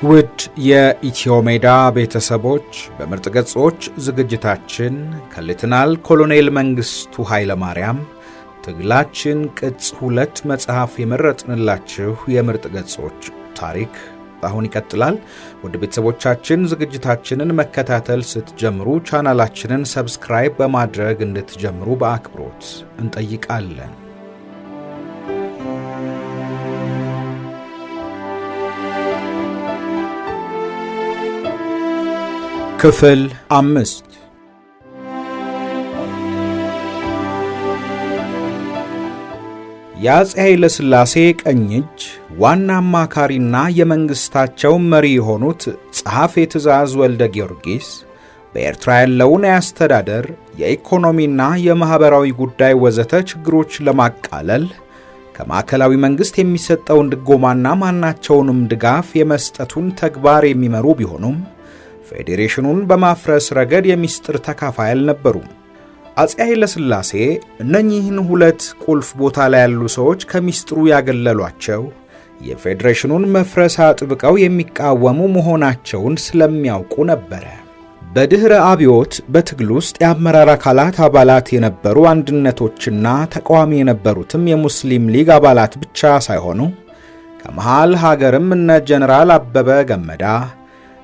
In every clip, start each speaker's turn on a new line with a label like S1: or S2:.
S1: ውድ የኢትዮሜዳ ቤተሰቦች በምርጥ ገጾች ዝግጅታችን ከሌተናል ኮሎኔል መንግስቱ ኃይለ ማርያም ትግላችን ቅጽ 2 መጽሐፍ የመረጥንላችሁ የምርጥ ገጾች ታሪክ አሁን ይቀጥላል። ውድ ቤተሰቦቻችን ዝግጅታችንን መከታተል ስትጀምሩ ቻናላችንን ሰብስክራይብ በማድረግ እንድትጀምሩ በአክብሮት እንጠይቃለን። ክፍል 5 የአፄ ኃይለ ሥላሴ ቀኝ እጅ ዋና አማካሪና የመንግስታቸው መሪ የሆኑት ጸሐፌ ትእዛዝ ወልደ ጊዮርጊስ በኤርትራ ያለውን የአስተዳደር የኢኮኖሚና የማህበራዊ ጉዳይ ወዘተ ችግሮች ለማቃለል ከማዕከላዊ መንግስት የሚሰጠውን ድጎማና ማናቸውንም ድጋፍ የመስጠቱን ተግባር የሚመሩ ቢሆኑም ፌዴሬሽኑን በማፍረስ ረገድ የሚስጥር ተካፋይ አልነበሩም። አፄ ኃይለ ሥላሴ እነኚህን ሁለት ቁልፍ ቦታ ላይ ያሉ ሰዎች ከሚስጥሩ ያገለሏቸው የፌዴሬሽኑን መፍረስ አጥብቀው የሚቃወሙ መሆናቸውን ስለሚያውቁ ነበረ። በድህረ አብዮት በትግል ውስጥ የአመራር አካላት አባላት የነበሩ አንድነቶችና ተቃዋሚ የነበሩትም የሙስሊም ሊግ አባላት ብቻ ሳይሆኑ ከመሃል ሀገርም እነ ጀነራል አበበ ገመዳ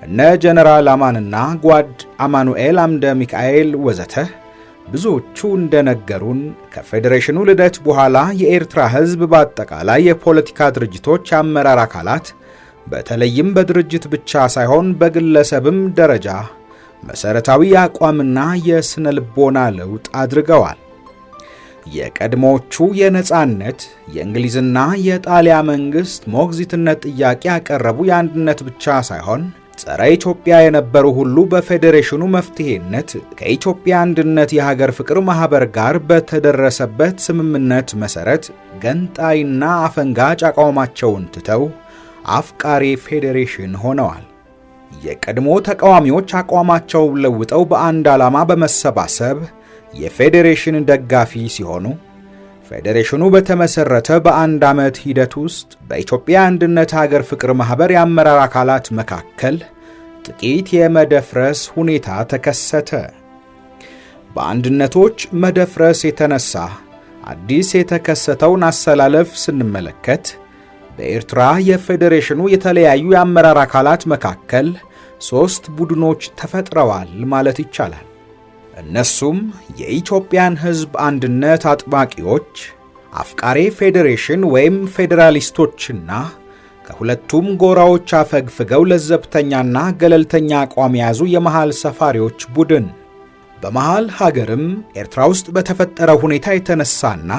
S1: እነ ጀነራል አማንና ጓድ አማኑኤል አምደ ሚካኤል ወዘተ ብዙዎቹ እንደነገሩን ከፌዴሬሽኑ ልደት በኋላ የኤርትራ ሕዝብ በአጠቃላይ የፖለቲካ ድርጅቶች አመራር አካላት በተለይም በድርጅት ብቻ ሳይሆን በግለሰብም ደረጃ መሰረታዊ አቋምና የስነ ልቦና ለውጥ አድርገዋል። የቀድሞቹ የነጻነት የእንግሊዝና የጣሊያ መንግስት ሞግዚትነት ጥያቄ ያቀረቡ የአንድነት ብቻ ሳይሆን ጸረ ኢትዮጵያ የነበሩ ሁሉ በፌዴሬሽኑ መፍትሄነት ከኢትዮጵያ አንድነት የሀገር ፍቅር ማህበር ጋር በተደረሰበት ስምምነት መሰረት ገንጣይና አፈንጋጭ አቋማቸውን ትተው አፍቃሪ ፌዴሬሽን ሆነዋል። የቀድሞ ተቃዋሚዎች አቋማቸውን ለውጠው በአንድ ዓላማ በመሰባሰብ የፌዴሬሽን ደጋፊ ሲሆኑ ፌዴሬሽኑ በተመሰረተ በአንድ ዓመት ሂደት ውስጥ በኢትዮጵያ አንድነት ሀገር ፍቅር ማህበር የአመራር አካላት መካከል ጥቂት የመደፍረስ ሁኔታ ተከሰተ። በአንድነቶች መደፍረስ የተነሳ አዲስ የተከሰተውን አሰላለፍ ስንመለከት በኤርትራ የፌዴሬሽኑ የተለያዩ የአመራር አካላት መካከል 3 ቡድኖች ተፈጥረዋል ማለት ይቻላል። እነሱም የኢትዮጵያን ሕዝብ አንድነት አጥባቂዎች፣ አፍቃሪ ፌዴሬሽን ወይም ፌዴራሊስቶችና ከሁለቱም ጎራዎች አፈግፍገው ለዘብተኛና ገለልተኛ አቋም የያዙ የመሃል ሰፋሪዎች ቡድን። በመሃል ሀገርም ኤርትራ ውስጥ በተፈጠረ ሁኔታ የተነሳና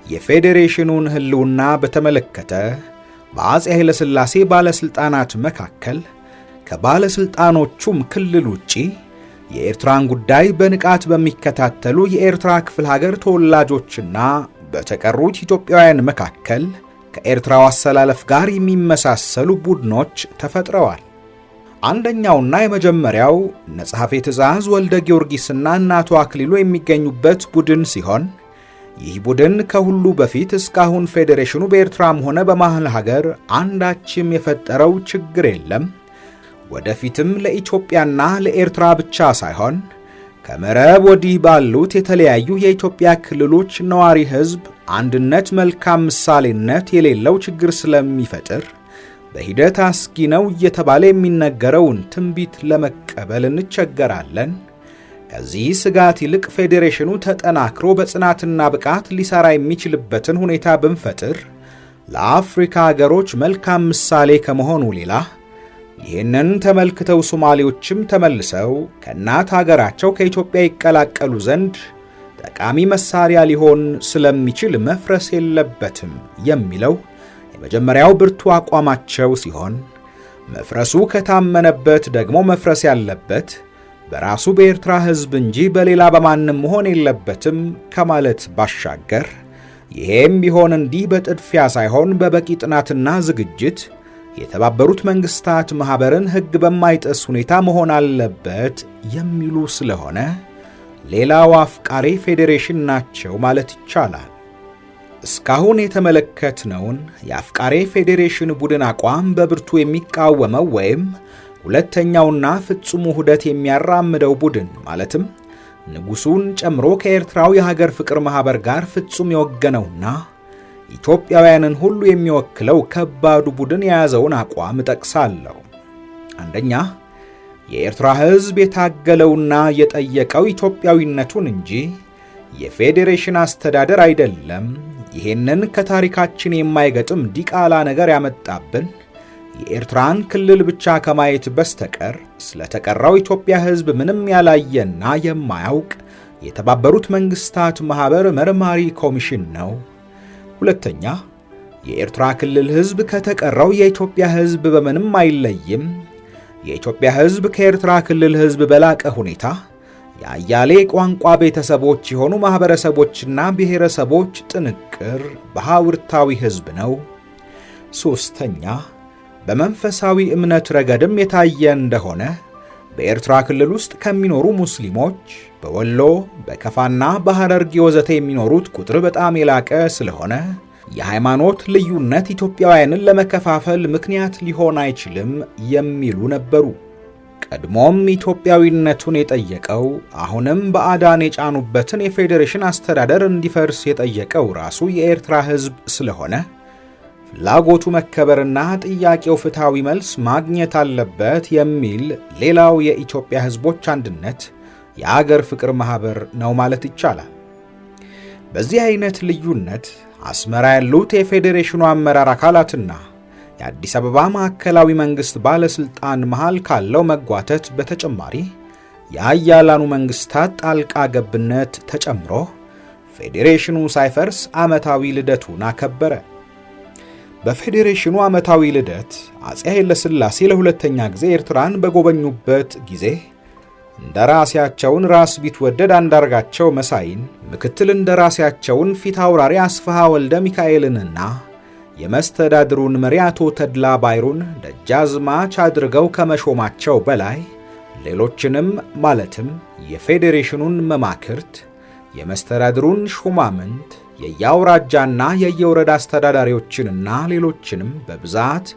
S1: የፌዴሬሽኑን ህልውና በተመለከተ በአፄ ኃይለ ሥላሴ ባለስልጣናት መካከል ከባለስልጣኖቹም ክልል ውጪ የኤርትራን ጉዳይ በንቃት በሚከታተሉ የኤርትራ ክፍል ሀገር ተወላጆችና በተቀሩት ኢትዮጵያውያን መካከል ከኤርትራው አሰላለፍ ጋር የሚመሳሰሉ ቡድኖች ተፈጥረዋል። አንደኛውና የመጀመሪያው ጸሐፌ ትእዛዝ ወልደ ጊዮርጊስና እናቱ አክሊሉ የሚገኙበት ቡድን ሲሆን ይህ ቡድን ከሁሉ በፊት እስካሁን ፌዴሬሽኑ በኤርትራም ሆነ በመሃል ሀገር አንዳችም የፈጠረው ችግር የለም፣ ወደፊትም ለኢትዮጵያና ለኤርትራ ብቻ ሳይሆን ከምዕራብ ወዲህ ባሉት የተለያዩ የኢትዮጵያ ክልሎች ነዋሪ ሕዝብ አንድነት መልካም ምሳሌነት የሌለው ችግር ስለሚፈጥር በሂደት አስጊ ነው እየተባለ የሚነገረውን ትንቢት ለመቀበል እንቸገራለን። ከዚህ ስጋት ይልቅ ፌዴሬሽኑ ተጠናክሮ በጽናትና ብቃት ሊሰራ የሚችልበትን ሁኔታ ብንፈጥር ለአፍሪካ ሀገሮች መልካም ምሳሌ ከመሆኑ ሌላ ይህንን ተመልክተው ሶማሌዎችም ተመልሰው ከእናት ሀገራቸው ከኢትዮጵያ ይቀላቀሉ ዘንድ ጠቃሚ መሳሪያ ሊሆን ስለሚችል መፍረስ የለበትም የሚለው የመጀመሪያው ብርቱ አቋማቸው ሲሆን መፍረሱ ከታመነበት ደግሞ መፍረስ ያለበት በራሱ በኤርትራ ሕዝብ እንጂ በሌላ በማንም መሆን የለበትም ከማለት ባሻገር ይሄም ቢሆን እንዲህ በጥድፊያ ሳይሆን በበቂ ጥናትና ዝግጅት የተባበሩት መንግስታት ማህበርን ሕግ በማይጥስ ሁኔታ መሆን አለበት የሚሉ ስለሆነ ሌላው አፍቃሪ ፌዴሬሽን ናቸው ማለት ይቻላል። እስካሁን የተመለከትነውን የአፍቃሬ ፌዴሬሽን ቡድን አቋም በብርቱ የሚቃወመው ወይም ሁለተኛውና ፍጹም ውህደት የሚያራምደው ቡድን ማለትም ንጉሱን ጨምሮ ከኤርትራው የሀገር ፍቅር ማህበር ጋር ፍጹም የወገነውና ኢትዮጵያውያንን ሁሉ የሚወክለው ከባዱ ቡድን የያዘውን አቋም ጠቅሳለሁ። አንደኛ፣ የኤርትራ ሕዝብ የታገለውና የጠየቀው ኢትዮጵያዊነቱን እንጂ የፌዴሬሽን አስተዳደር አይደለም። ይሄንን ከታሪካችን የማይገጥም ዲቃላ ነገር ያመጣብን የኤርትራን ክልል ብቻ ከማየት በስተቀር ስለተቀረው ኢትዮጵያ ሕዝብ ምንም ያላየና የማያውቅ የተባበሩት መንግስታት ማህበር መርማሪ ኮሚሽን ነው። ሁለተኛ፣ የኤርትራ ክልል ሕዝብ ከተቀረው የኢትዮጵያ ሕዝብ በምንም አይለይም። የኢትዮጵያ ሕዝብ ከኤርትራ ክልል ሕዝብ በላቀ ሁኔታ የአያሌ ቋንቋ ቤተሰቦች የሆኑ ማህበረሰቦችና ብሔረሰቦች ጥንቅር በሐውርታዊ ሕዝብ ነው። ሶስተኛ፣ በመንፈሳዊ እምነት ረገድም የታየ እንደሆነ በኤርትራ ክልል ውስጥ ከሚኖሩ ሙስሊሞች በወሎ በከፋና በሐረርጌ ወዘተ የሚኖሩት ቁጥር በጣም የላቀ ስለሆነ የሃይማኖት ልዩነት ኢትዮጵያውያንን ለመከፋፈል ምክንያት ሊሆን አይችልም የሚሉ ነበሩ። ቀድሞም ኢትዮጵያዊነቱን የጠየቀው አሁንም በአዳን የጫኑበትን የፌዴሬሽን አስተዳደር እንዲፈርስ የጠየቀው ራሱ የኤርትራ ሕዝብ ስለሆነ ፍላጎቱ መከበርና ጥያቄው ፍትሃዊ መልስ ማግኘት አለበት የሚል ሌላው የኢትዮጵያ ሕዝቦች አንድነት የአገር ፍቅር ማህበር ነው ማለት ይቻላል። በዚህ አይነት ልዩነት አስመራ ያሉት የፌዴሬሽኑ አመራር አካላትና የአዲስ አበባ ማዕከላዊ መንግስት ባለስልጣን መሃል ካለው መጓተት በተጨማሪ የአያላኑ መንግስታት ጣልቃ ገብነት ተጨምሮ ፌዴሬሽኑ ሳይፈርስ ዓመታዊ ልደቱን አከበረ። በፌዴሬሽኑ ዓመታዊ ልደት አፄ ኃይለ ሥላሴ ለሁለተኛ ጊዜ ኤርትራን በጎበኙበት ጊዜ እንደራሴያቸውን ራስ ቢትወደድ አንዳርጋቸው መሳይን፣ ምክትል እንደራሴያቸውን ፊት አውራሪ አስፋሃ ወልደ ሚካኤልንና የመስተዳድሩን መሪ አቶ ተድላ ባይሩን ደጃዝማች አድርገው ከመሾማቸው በላይ ሌሎችንም ማለትም የፌዴሬሽኑን መማክርት፣ የመስተዳድሩን ሹማምንት፣ የየአውራጃና የየወረዳ አስተዳዳሪዎችንና ሌሎችንም በብዛት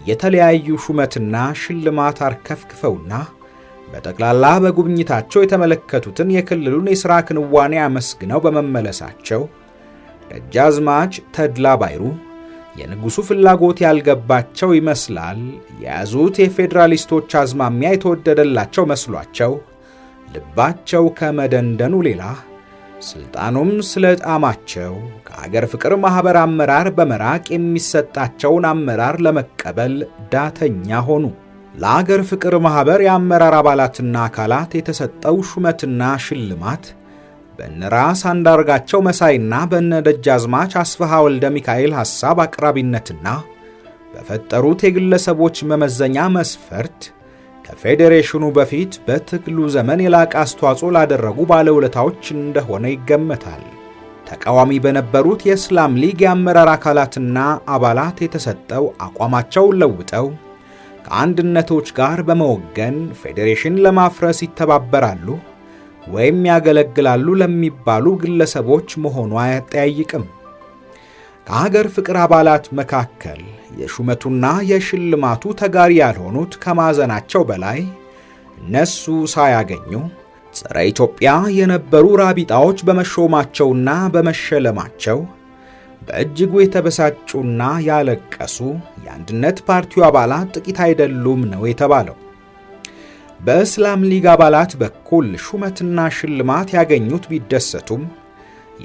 S1: የተለያዩ ሹመትና ሽልማት አርከፍክፈውና በጠቅላላ በጉብኝታቸው የተመለከቱትን የክልሉን የሥራ ክንዋኔ አመስግነው በመመለሳቸው ደጃዝማች ተድላ ባይሩ የንጉሱ ፍላጎት ያልገባቸው ይመስላል የያዙት የፌዴራሊስቶች አዝማሚያ የተወደደላቸው መስሏቸው ልባቸው ከመደንደኑ ሌላ ስልጣኑም ስለጣማቸው ከአገር ፍቅር ማህበር አመራር በመራቅ የሚሰጣቸውን አመራር ለመቀበል ዳተኛ ሆኑ። ለአገር ፍቅር ማህበር የአመራር አባላትና አካላት የተሰጠው ሹመትና ሽልማት በነራስ አንዳርጋቸው መሳይና በነደጃዝማች አስፋሃ ወልደ ሚካኤል ሐሳብ አቅራቢነትና በፈጠሩት የግለሰቦች መመዘኛ መስፈርት ከፌዴሬሽኑ በፊት በትግሉ ዘመን የላቀ አስተዋጽኦ ላደረጉ ባለውለታዎች እንደሆነ ይገመታል። ተቃዋሚ በነበሩት የእስላም ሊግ የአመራር አካላትና አባላት የተሰጠው አቋማቸውን ለውጠው ከአንድነቶች ጋር በመወገን ፌዴሬሽን ለማፍረስ ይተባበራሉ ወይም ያገለግላሉ ለሚባሉ ግለሰቦች መሆኑ አያጠያይቅም። ከሀገር ፍቅር አባላት መካከል የሹመቱና የሽልማቱ ተጋሪ ያልሆኑት ከማዘናቸው በላይ እነሱ ሳያገኙ ጸረ ኢትዮጵያ የነበሩ ራቢጣዎች በመሾማቸውና በመሸለማቸው በእጅጉ የተበሳጩና ያለቀሱ የአንድነት ፓርቲው አባላት ጥቂት አይደሉም ነው የተባለው። በእስላም ሊግ አባላት በኩል ሹመትና ሽልማት ያገኙት ቢደሰቱም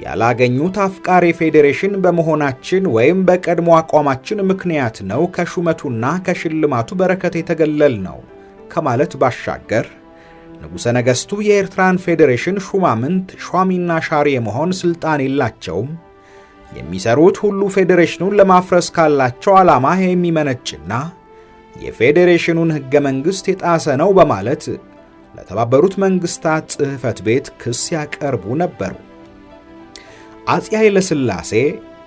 S1: ያላገኙት አፍቃሪ ፌዴሬሽን በመሆናችን ወይም በቀድሞ አቋማችን ምክንያት ነው ከሹመቱና ከሽልማቱ በረከት የተገለል ነው ከማለት ባሻገር ንጉሠ ነገሥቱ የኤርትራን ፌዴሬሽን ሹማምንት ሿሚና ሻሪ የመሆን ስልጣን የላቸውም፣ የሚሰሩት ሁሉ ፌዴሬሽኑን ለማፍረስ ካላቸው ዓላማ የሚመነጭና የፌዴሬሽኑን ሕገ መንግሥት የጣሰ ነው በማለት ለተባበሩት መንግስታት ጽሕፈት ቤት ክስ ያቀርቡ ነበሩ። አፄ ኃይለ ሥላሴ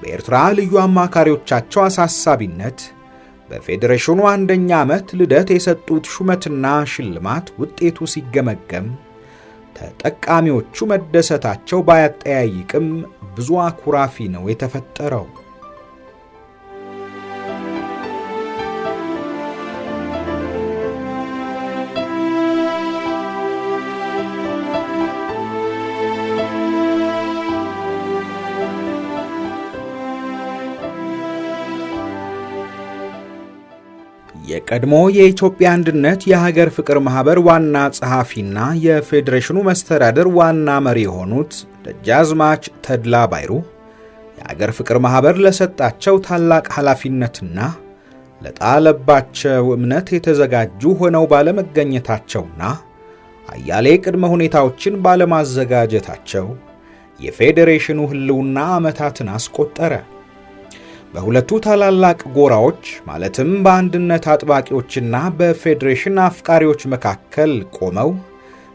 S1: በኤርትራ ልዩ አማካሪዎቻቸው አሳሳቢነት በፌዴሬሽኑ አንደኛ ዓመት ልደት የሰጡት ሹመትና ሽልማት ውጤቱ ሲገመገም ተጠቃሚዎቹ መደሰታቸው ባያጠያይቅም ብዙ አኩራፊ ነው የተፈጠረው። የቀድሞ የኢትዮጵያ አንድነት የሀገር ፍቅር ማህበር ዋና ጸሐፊና የፌዴሬሽኑ መስተዳድር ዋና መሪ የሆኑት ደጃዝማች ተድላ ባይሩ የሀገር ፍቅር ማህበር ለሰጣቸው ታላቅ ኃላፊነትና ለጣለባቸው እምነት የተዘጋጁ ሆነው ባለመገኘታቸውና አያሌ ቅድመ ሁኔታዎችን ባለማዘጋጀታቸው የፌዴሬሽኑ ህልውና ዓመታትን አስቆጠረ። በሁለቱ ታላላቅ ጎራዎች ማለትም በአንድነት አጥባቂዎችና በፌዴሬሽን አፍቃሪዎች መካከል ቆመው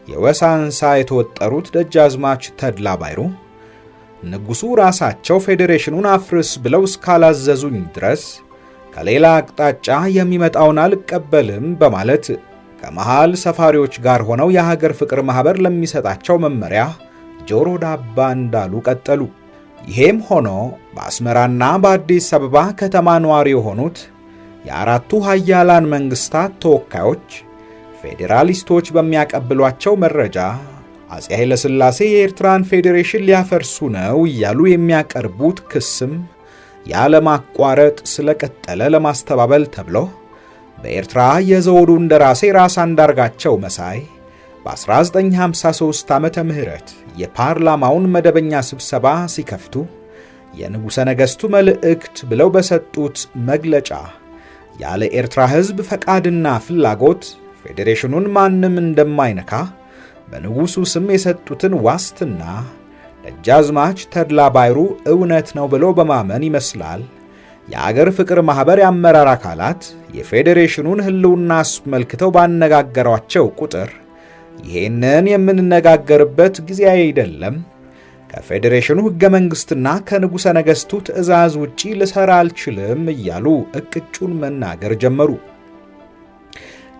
S1: የወሳንሳ የተወጠሩት ደጃዝማች ተድላ ባይሩ ንጉሡ ራሳቸው ፌዴሬሽኑን አፍርስ ብለው እስካላዘዙኝ ድረስ ከሌላ አቅጣጫ የሚመጣውን አልቀበልም በማለት ከመሃል ሰፋሪዎች ጋር ሆነው የሀገር ፍቅር ማህበር ለሚሰጣቸው መመሪያ ጆሮ ዳባ እንዳሉ ቀጠሉ። ይሄም ሆኖ በአስመራና በአዲስ አበባ ከተማ ነዋሪ የሆኑት የአራቱ ኃያላን መንግስታት ተወካዮች ፌዴራሊስቶች በሚያቀብሏቸው መረጃ አፄ ኃይለ ሥላሴ የኤርትራን ፌዴሬሽን ሊያፈርሱ ነው እያሉ የሚያቀርቡት ክስም ያለማቋረጥ ስለቀጠለ ለማስተባበል ተብሎ በኤርትራ የዘውዱ እንደራሴ ራስ አንዳርጋቸው መሳይ በ1953 ዓመተ ምህረት የፓርላማውን መደበኛ ስብሰባ ሲከፍቱ የንጉሠ ነገሥቱ መልእክት ብለው በሰጡት መግለጫ ያለ ኤርትራ ሕዝብ ፈቃድና ፍላጎት ፌዴሬሽኑን ማንም እንደማይነካ በንጉሡ ስም የሰጡትን ዋስትና ደጃዝማች ተድላ ባይሩ እውነት ነው ብለው በማመን ይመስላል የአገር ፍቅር ማህበር የአመራር አካላት የፌዴሬሽኑን ህልውና አስመልክተው ባነጋገሯቸው ቁጥር ይሄንን የምንነጋገርበት ጊዜ አይደለም፣ ከፌዴሬሽኑ ሕገ መንግሥትና ከንጉሠ ነገሥቱ ትእዛዝ ውጪ ልሰራ አልችልም እያሉ እቅጩን መናገር ጀመሩ።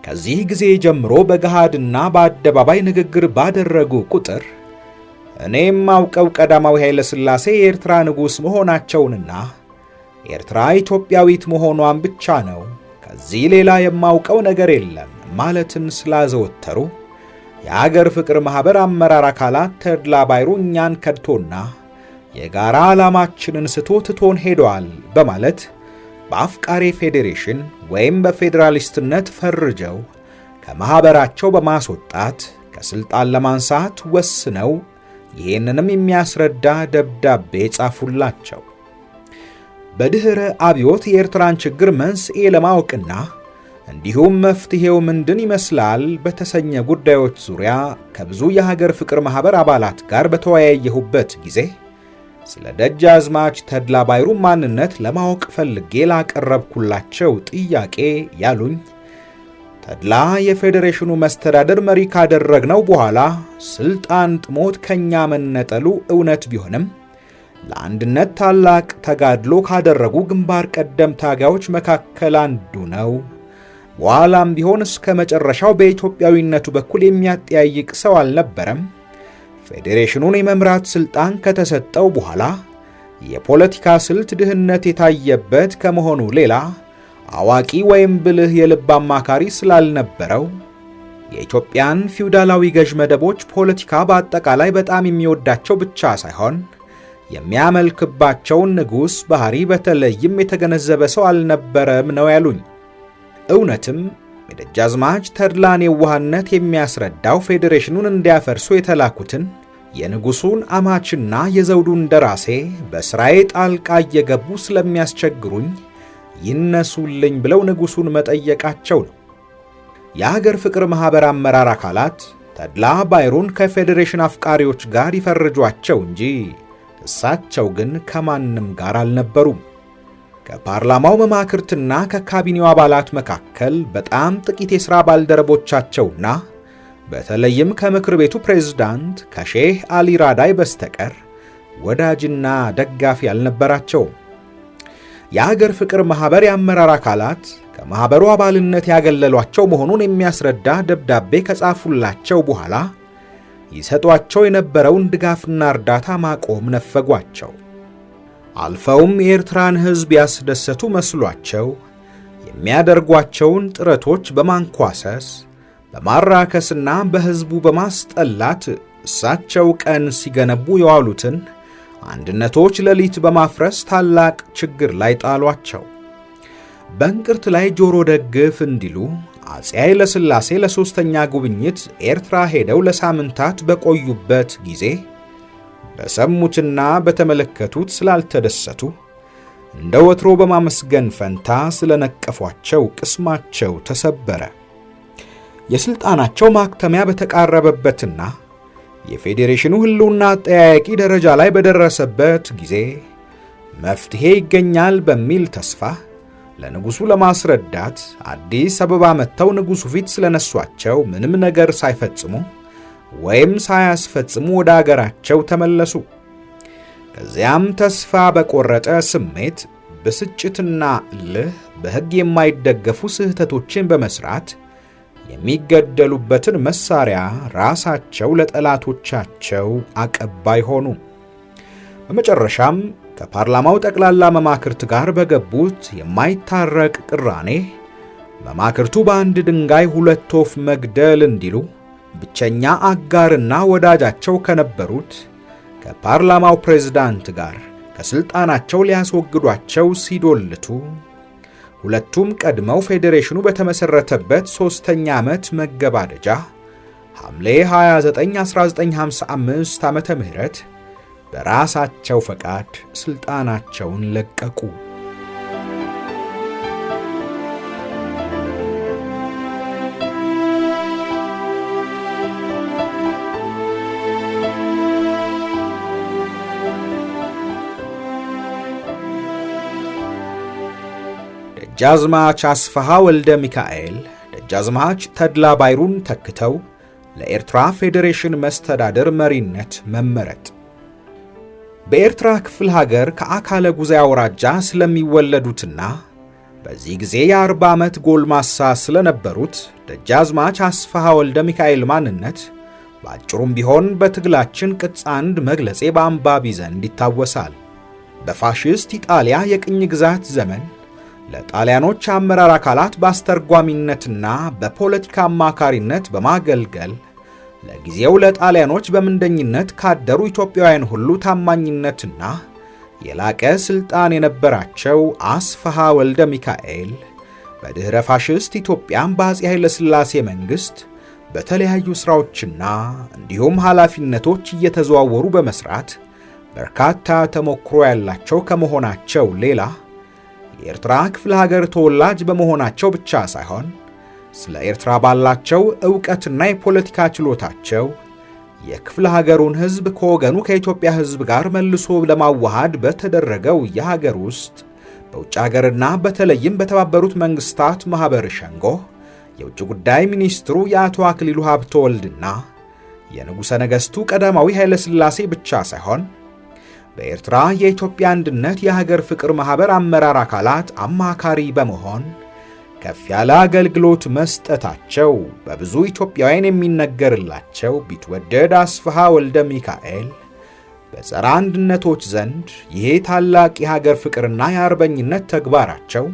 S1: ከዚህ ጊዜ ጀምሮ በገሃድና በአደባባይ ንግግር ባደረጉ ቁጥር እኔም አውቀው ቀዳማዊ ኃይለ ሥላሴ የኤርትራ ንጉሥ መሆናቸውንና ኤርትራ ኢትዮጵያዊት መሆኗን ብቻ ነው፣ ከዚህ ሌላ የማውቀው ነገር የለም ማለትን ስላዘወተሩ የአገር ፍቅር ማህበር አመራር አካላት ተድላ ባይሩ እኛን ከድቶና የጋራ ዓላማችንን ስቶ ትቶን ሄዷል በማለት በአፍቃሪ ፌዴሬሽን ወይም በፌዴራሊስትነት ፈርጀው ከማህበራቸው በማስወጣት ከስልጣን ለማንሳት ወስነው ይህንንም የሚያስረዳ ደብዳቤ ጻፉላቸው። በድህረ አብዮት የኤርትራን ችግር መንስኤ ለማወቅና እንዲሁም መፍትሄው ምንድን ይመስላል በተሰኘ ጉዳዮች ዙሪያ ከብዙ የሀገር ፍቅር ማህበር አባላት ጋር በተወያየሁበት ጊዜ ስለ ደጃዝማች ተድላ ባይሩ ማንነት ለማወቅ ፈልጌ ላቀረብኩላቸው ጥያቄ ያሉኝ ተድላ የፌዴሬሽኑ መስተዳድር መሪ ካደረግነው በኋላ ስልጣን ጥሞት ከኛ መነጠሉ እውነት ቢሆንም ለአንድነት ታላቅ ተጋድሎ ካደረጉ ግንባር ቀደም ታጋዮች መካከል አንዱ ነው። በኋላም ቢሆን እስከ መጨረሻው በኢትዮጵያዊነቱ በኩል የሚያጠያይቅ ሰው አልነበረም። ፌዴሬሽኑን የመምራት ስልጣን ከተሰጠው በኋላ የፖለቲካ ስልት ድህነት የታየበት ከመሆኑ ሌላ አዋቂ ወይም ብልህ የልብ አማካሪ ስላልነበረው የኢትዮጵያን ፊውዳላዊ ገዥ መደቦች ፖለቲካ በአጠቃላይ በጣም የሚወዳቸው ብቻ ሳይሆን የሚያመልክባቸውን ንጉሥ ባህሪ በተለይም የተገነዘበ ሰው አልነበረም ነው ያሉኝ። እውነትም የደጃዝማች ተድላን የዋህነት የሚያስረዳው ፌዴሬሽኑን እንዲያፈርሱ የተላኩትን የንጉሡን አማችና የዘውዱን እንደራሴ በሥራዬ ጣልቃ እየገቡ ስለሚያስቸግሩኝ ይነሱልኝ ብለው ንጉሡን መጠየቃቸው ነው። የሀገር ፍቅር ማህበር አመራር አካላት ተድላ ባይሩን ከፌዴሬሽን አፍቃሪዎች ጋር ይፈርጇቸው እንጂ እሳቸው ግን ከማንም ጋር አልነበሩም። ከፓርላማው መማክርትና ከካቢኔው አባላት መካከል በጣም ጥቂት የሥራ ባልደረቦቻቸውና በተለይም ከምክር ቤቱ ፕሬዝዳንት ከሼህ አሊ ራዳይ በስተቀር ወዳጅና ደጋፊ አልነበራቸውም። የሀገር ፍቅር ማህበር የአመራር አካላት ከማህበሩ አባልነት ያገለሏቸው መሆኑን የሚያስረዳ ደብዳቤ ከጻፉላቸው በኋላ ይሰጧቸው የነበረውን ድጋፍና እርዳታ ማቆም ነፈጓቸው። አልፈውም የኤርትራን ሕዝብ ያስደሰቱ መስሏቸው የሚያደርጓቸውን ጥረቶች በማንኳሰስ በማራከስና በሕዝቡ በማስጠላት እሳቸው ቀን ሲገነቡ የዋሉትን አንድነቶች ሌሊት በማፍረስ ታላቅ ችግር ላይ ጣሏቸው። በእንቅርት ላይ ጆሮ ደግፍ እንዲሉ አፄ ኃይለ ሥላሴ ለሶስተኛ ጉብኝት ኤርትራ ሄደው ለሳምንታት በቆዩበት ጊዜ በሰሙትና በተመለከቱት ስላልተደሰቱ እንደ ወትሮ በማመስገን ፈንታ ስለነቀፏቸው ቅስማቸው ተሰበረ። የሥልጣናቸው ማክተሚያ በተቃረበበትና የፌዴሬሽኑ ሕልውና አጠያያቂ ደረጃ ላይ በደረሰበት ጊዜ መፍትሄ ይገኛል በሚል ተስፋ ለንጉሡ ለማስረዳት አዲስ አበባ መጥተው ንጉሡ ፊት ስለነሷቸው ምንም ነገር ሳይፈጽሙ ወይም ሳያስፈጽሙ ወደ አገራቸው ተመለሱ። ከዚያም ተስፋ በቆረጠ ስሜት ብስጭትና እልህ በሕግ የማይደገፉ ስህተቶችን በመስራት የሚገደሉበትን መሳሪያ ራሳቸው ለጠላቶቻቸው አቀባይ ሆኑ። በመጨረሻም ከፓርላማው ጠቅላላ መማክርት ጋር በገቡት የማይታረቅ ቅራኔ መማክርቱ በአንድ ድንጋይ ሁለት ወፍ መግደል እንዲሉ ብቸኛ አጋርና ወዳጃቸው ከነበሩት ከፓርላማው ፕሬዝዳንት ጋር ከስልጣናቸው ሊያስወግዷቸው ሲዶልቱ ሁለቱም ቀድመው ፌዴሬሽኑ በተመሰረተበት 3ኛ ዓመት መገባደጃ ሐምሌ 29 1955 ዓመተ ምህረት በራሳቸው ፈቃድ ስልጣናቸውን ለቀቁ። ደጃዝማች አስፋሃ ወልደ ሚካኤል ደጃዝማች ተድላ ባይሩን ተክተው ለኤርትራ ፌዴሬሽን መስተዳድር መሪነት መመረጥ። በኤርትራ ክፍል ሀገር ከአካለ ጉዛይ አውራጃ ስለሚወለዱትና በዚህ ጊዜ የ40 ዓመት ጎልማሳ ስለነበሩት ደጃዝማች አስፋሃ ወልደ ሚካኤል ማንነት በአጭሩም ቢሆን በትግላችን ቅጽ 1 መግለጼ በአንባቢ ዘንድ ይታወሳል። በፋሽስት ኢጣሊያ የቅኝ ግዛት ዘመን ለጣሊያኖች አመራር አካላት በአስተርጓሚነትና በፖለቲካ አማካሪነት በማገልገል ለጊዜው ለጣሊያኖች በምንደኝነት ካደሩ ኢትዮጵያውያን ሁሉ ታማኝነትና የላቀ ስልጣን የነበራቸው አስፋሃ ወልደ ሚካኤል በድህረ ፋሽስት ኢትዮጵያም በአፄ ኃይለ ሥላሴ መንግስት በተለያዩ ሥራዎችና እንዲሁም ኃላፊነቶች እየተዘዋወሩ በመስራት በርካታ ተሞክሮ ያላቸው ከመሆናቸው ሌላ የኤርትራ ክፍለ ሀገር ተወላጅ በመሆናቸው ብቻ ሳይሆን ስለ ኤርትራ ባላቸው ዕውቀትና የፖለቲካ ችሎታቸው የክፍለ ሀገሩን ሕዝብ ከወገኑ ከኢትዮጵያ ሕዝብ ጋር መልሶ ለማዋሃድ በተደረገው የሀገር ውስጥ በውጭ ሀገርና በተለይም በተባበሩት መንግስታት ማህበር ሸንጎ የውጭ ጉዳይ ሚኒስትሩ የአቶ አክሊሉ ሀብተወልድና የንጉሠ ነገሥቱ ቀዳማዊ ኃይለ ሥላሴ ብቻ ሳይሆን በኤርትራ የኢትዮጵያ አንድነት የሀገር ፍቅር ማህበር አመራር አካላት አማካሪ በመሆን ከፍ ያለ አገልግሎት መስጠታቸው በብዙ ኢትዮጵያውያን የሚነገርላቸው ቢትወደድ አስፋሃ ወልደ ሚካኤል በጸረ አንድነቶች ዘንድ ይሄ ታላቅ የሀገር ፍቅርና የአርበኝነት ተግባራቸው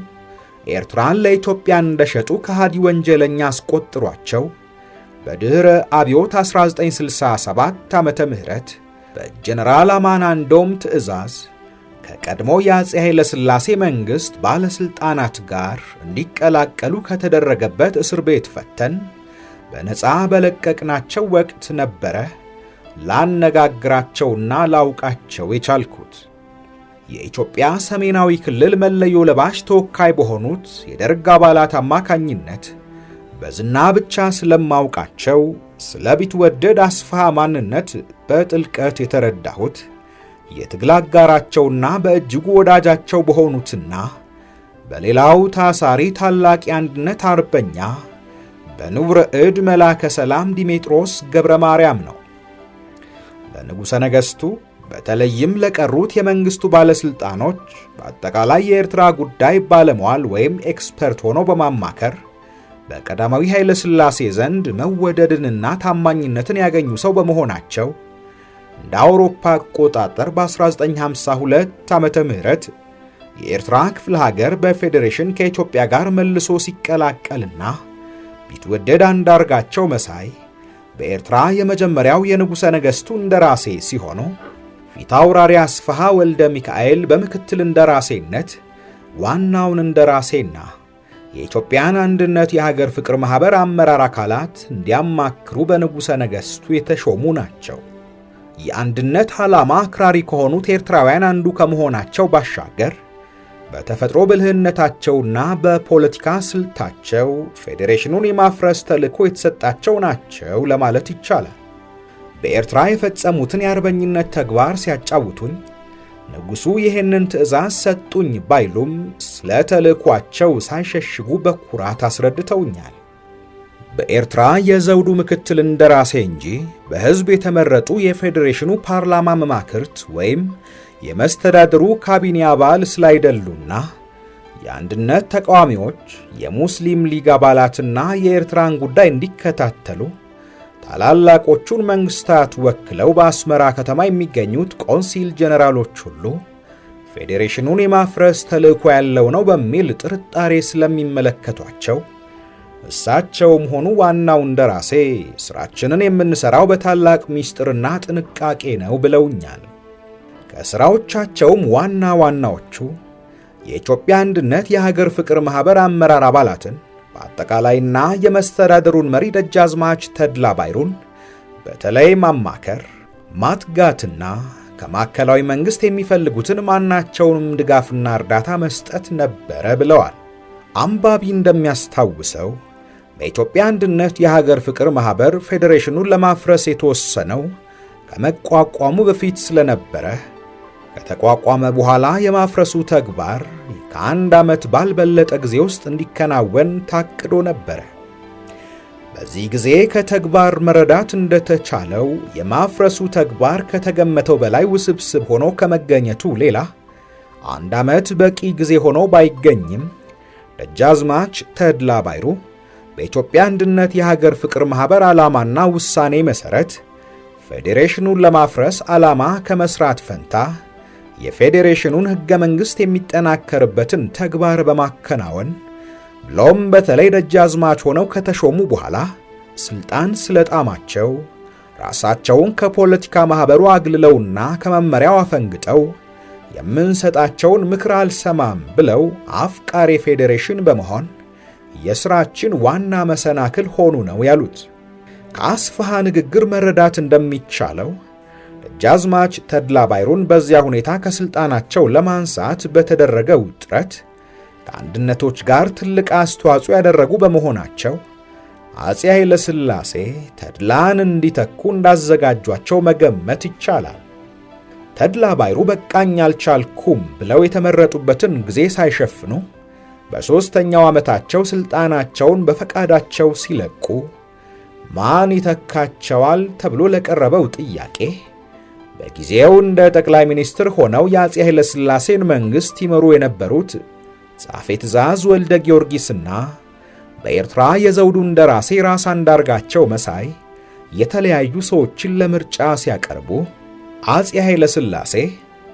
S1: ኤርትራን ለኢትዮጵያ እንደሸጡ ከሃዲ ወንጀለኛ አስቆጥሯቸው በድህረ አብዮት 1967 ዓመተ ምህረት በጀነራል አማናንዶም ትዕዛዝ ከቀድሞ የአፄ ኃይለ ሥላሴ መንግስት ባለስልጣናት ጋር እንዲቀላቀሉ ከተደረገበት እስር ቤት ፈተን በነፃ በለቀቅናቸው ወቅት ነበረ ላነጋግራቸውና ላውቃቸው የቻልኩት። የኢትዮጵያ ሰሜናዊ ክልል መለዮ ለባሽ ተወካይ በሆኑት የደርግ አባላት አማካኝነት በዝና ብቻ ስለማውቃቸው ስለ ቢትወደድ አስፋሃ ማንነት በጥልቀት የተረዳሁት የትግል አጋራቸውና በእጅጉ ወዳጃቸው በሆኑትና በሌላው ታሳሪ ታላቅ የአንድነት አርበኛ በንቡረ እድ መላከ ሰላም ዲሜጥሮስ ገብረ ማርያም ነው። ለንጉሠ ነገሥቱ በተለይም ለቀሩት የመንግስቱ ባለስልጣኖች በአጠቃላይ የኤርትራ ጉዳይ ባለሟል ወይም ኤክስፐርት ሆኖ በማማከር በቀዳማዊ ኃይለ ሥላሴ ዘንድ መወደድንና ታማኝነትን ያገኙ ሰው በመሆናቸው እንደ አውሮፓ አቆጣጠር በ1952 ዓመተ ምህረት የኤርትራ ክፍለ ሀገር በፌዴሬሽን ከኢትዮጵያ ጋር መልሶ ሲቀላቀልና ቢትወደድ አንዳርጋቸው መሳይ በኤርትራ የመጀመሪያው የንጉሠ ነገሥቱ እንደራሴ ሲሆኑ ፊታውራሪ አስፋሃ ወልደ ሚካኤል በምክትል እንደራሴነት ዋናውን እንደራሴና የኢትዮጵያን አንድነት የሀገር ፍቅር ማህበር አመራር አካላት እንዲያማክሩ በንጉሠ ነገሥቱ የተሾሙ ናቸው። የአንድነት ዓላማ አክራሪ ከሆኑት ኤርትራውያን አንዱ ከመሆናቸው ባሻገር በተፈጥሮ ብልህነታቸውና በፖለቲካ ስልታቸው ፌዴሬሽኑን የማፍረስ ተልዕኮ የተሰጣቸው ናቸው ለማለት ይቻላል። በኤርትራ የፈጸሙትን የአርበኝነት ተግባር ሲያጫውቱኝ ንጉሡ ይህንን ትእዛዝ ሰጡኝ ባይሉም ስለ ተልዕኳቸው ሳይሸሽጉ በኩራት አስረድተውኛል። በኤርትራ የዘውዱ ምክትል እንደራሴ እንጂ በሕዝብ የተመረጡ የፌዴሬሽኑ ፓርላማ መማክርት ወይም የመስተዳድሩ ካቢኔ አባል ስላይደሉና የአንድነት ተቃዋሚዎች የሙስሊም ሊግ አባላትና የኤርትራን ጉዳይ እንዲከታተሉ ታላላቆቹን መንግስታት ወክለው በአስመራ ከተማ የሚገኙት ቆንሲል ጀነራሎች ሁሉ ፌዴሬሽኑን የማፍረስ ተልዕኮ ያለው ነው በሚል ጥርጣሬ ስለሚመለከቷቸው እሳቸውም ሆኑ ዋናው እንደራሴ ስራችንን የምንሰራው በታላቅ ሚስጥርና ጥንቃቄ ነው ብለውኛል። ከስራዎቻቸውም ዋና ዋናዎቹ የኢትዮጵያ አንድነት የሀገር ፍቅር ማህበር አመራር አባላትን በአጠቃላይና የመስተዳድሩን መሪ ደጃዝማች ተድላ ባይሩን በተለይ ማማከር፣ ማትጋትና ከማዕከላዊ መንግስት የሚፈልጉትን ማናቸውንም ድጋፍና እርዳታ መስጠት ነበረ ብለዋል። አንባቢ እንደሚያስታውሰው በኢትዮጵያ አንድነት የሀገር ፍቅር ማህበር ፌዴሬሽኑን ለማፍረስ የተወሰነው ከመቋቋሙ በፊት ስለነበረ ከተቋቋመ በኋላ የማፍረሱ ተግባር ከአንድ ዓመት ባልበለጠ ጊዜ ውስጥ እንዲከናወን ታቅዶ ነበረ። በዚህ ጊዜ ከተግባር መረዳት እንደተቻለው የማፍረሱ ተግባር ከተገመተው በላይ ውስብስብ ሆኖ ከመገኘቱ ሌላ አንድ ዓመት በቂ ጊዜ ሆኖ ባይገኝም ደጃዝማች ተድላ ባይሩ በኢትዮጵያ አንድነት የሀገር ፍቅር ማህበር ዓላማና ውሳኔ መሰረት ፌዴሬሽኑን ለማፍረስ ዓላማ ከመስራት ፈንታ የፌዴሬሽኑን ሕገ መንግሥት የሚጠናከርበትን ተግባር በማከናወን ብሎም በተለይ ደጃዝማች ሆነው ከተሾሙ በኋላ ስልጣን ስለጣማቸው ራሳቸውን ከፖለቲካ ማህበሩ አግልለውና ከመመሪያው አፈንግጠው የምንሰጣቸውን ምክር አልሰማም ብለው አፍቃሪ ፌዴሬሽን በመሆን የሥራችን ዋና መሰናክል ሆኑ ነው ያሉት። ከአስፋሃ ንግግር መረዳት እንደሚቻለው ደጃዝማች ተድላ ባይሩን በዚያ ሁኔታ ከስልጣናቸው ለማንሳት በተደረገው ጥረት ከአንድነቶች ጋር ትልቅ አስተዋጽኦ ያደረጉ በመሆናቸው አፄ ኃይለ ሥላሴ ተድላን እንዲተኩ እንዳዘጋጇቸው መገመት ይቻላል። ተድላ ባይሩ በቃኝ አልቻልኩም ብለው የተመረጡበትን ጊዜ ሳይሸፍኑ በሦስተኛው ዓመታቸው ስልጣናቸውን በፈቃዳቸው ሲለቁ ማን ይተካቸዋል ተብሎ ለቀረበው ጥያቄ በጊዜው እንደ ጠቅላይ ሚኒስትር ሆነው የአፄ ኃይለ ሥላሴን መንግሥት ይመሩ የነበሩት ጻፌ ትእዛዝ ወልደ ጊዮርጊስና በኤርትራ የዘውዱ እንደራሴ ራስ አንዳርጋቸው መሳይ የተለያዩ ሰዎችን ለምርጫ ሲያቀርቡ አፄ ኃይለ ሥላሴ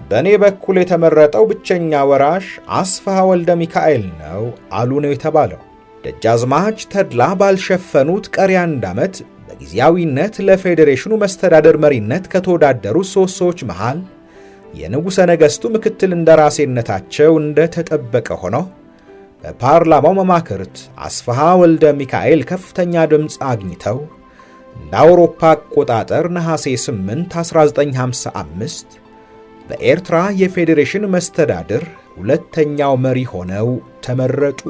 S1: በእኔ በኩል የተመረጠው ብቸኛ ወራሽ አስፋሃ ወልደ ሚካኤል ነው አሉ ነው የተባለው። ደጃዝማች ተድላ ባልሸፈኑት ቀሪ አንድ ዓመት በጊዜያዊነት ለፌዴሬሽኑ መስተዳደር መሪነት ከተወዳደሩ ሦስት ሰዎች መሃል የንጉሠ ነገሥቱ ምክትል እንደራሴነታቸው እንደተጠበቀ ሆኖ በፓርላማው መማክርት አስፋሃ ወልደ ሚካኤል ከፍተኛ ድምፅ አግኝተው እንደ አውሮፓ አቆጣጠር ነሐሴ 8 1955 በኤርትራ የፌዴሬሽን መስተዳድር ሁለተኛው መሪ ሆነው ተመረጡ።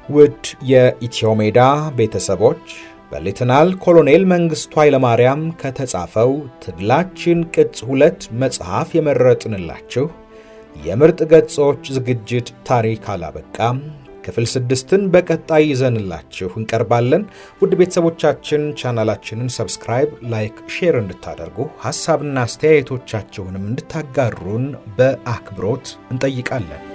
S1: ውድ የኢትዮሜዳ ቤተሰቦች በሌተናል ኮሎኔል መንግስቱ ኃይለማርያም ከተጻፈው ትግላችን ቅጽ 2 መጽሐፍ የመረጥንላችሁ የምርጥ ገጾች ዝግጅት ታሪክ አላበቃም። ክፍል 6ን በቀጣይ ይዘንላችሁ እንቀርባለን። ውድ ቤተሰቦቻችን ቻናላችንን ሰብስክራይብ፣ ላይክ፣ ሼር እንድታደርጉ ሐሳብና አስተያየቶቻችሁንም እንድታጋሩን በአክብሮት እንጠይቃለን።